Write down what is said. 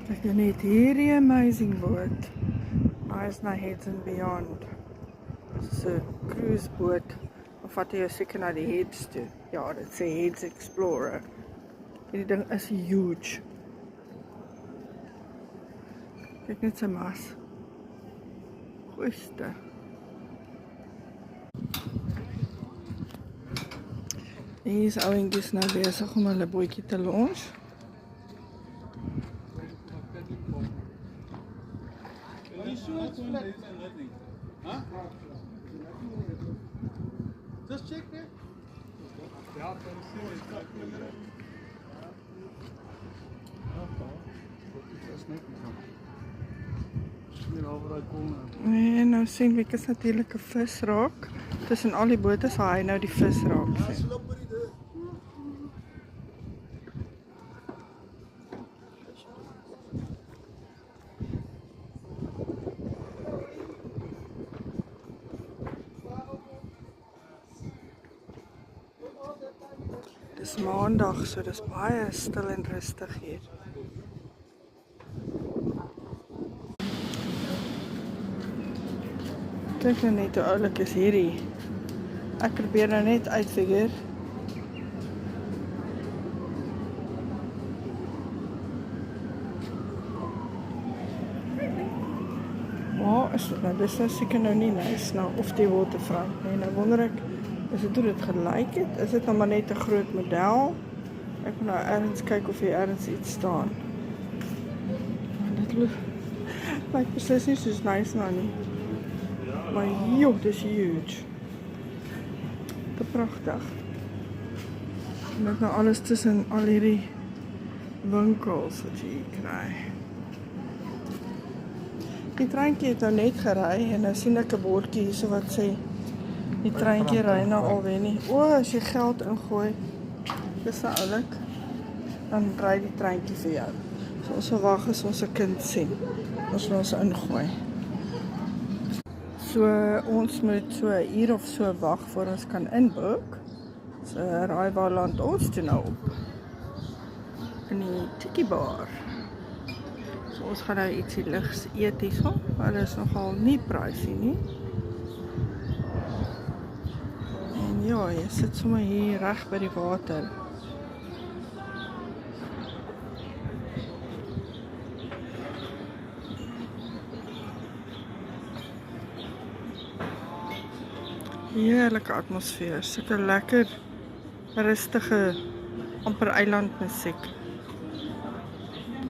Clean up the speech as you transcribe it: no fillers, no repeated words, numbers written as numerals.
Ek net hierdie amazing boot. Is na Heads and Beyond. Dit is 'n cruise boot. Of vat jy seker na die Heads toe. Ja, dit sê Heads Explorer. Hierdie ding is huge. Kyk net sy mas. Goeiste. Hier is ouentjies nou besig om hulle bootjie te launch. Just check there. En nou sien ek is natuurlik 'n visraak. Tussen al die bote sal hy nou die visraak sien. Dis maandag, so dis baie stil en rustig hier. Kyk nou net hoe oulik is hierdie. Ek probeer nou net uitfigure. Maar is dit nou, dis nou seker nou nie nice nou, of die waterfront nie. Nou wonder ek, is dit hoe dit gelyk het? Is dit nou maar net 'n groot model? Ek moet nou ergens kyk of hier ergens iets staan. Dit lyk presies nie soos nice nou nie. Maar joh, dit is huge. Te pragtig. En dit nou alles tussen al hierdie winkels wat jy kry. Die treintjie het nou net gery en nou sien ek 'n bordjie hierso wat sê die treintjie ry nou alweer nie. O, as jy geld ingooi, dis nou oulik, dan ry die treintjie vir jou. So ons sal wag as ons 'n kind sien. Ons wil ons ingooi. So ons moet so 'n uur of so wag voor ons kan inboek. So raai waar land ons toe nou op? In die Tiki Bar. So ons gaan nou ietsie ligs eet hierso, maar dit is nogal nie pricey nie. En ja, jy sit sommer hier reg by die water. Heerlike atmosfeer, sulke lekker rustige amper eilandmusiek.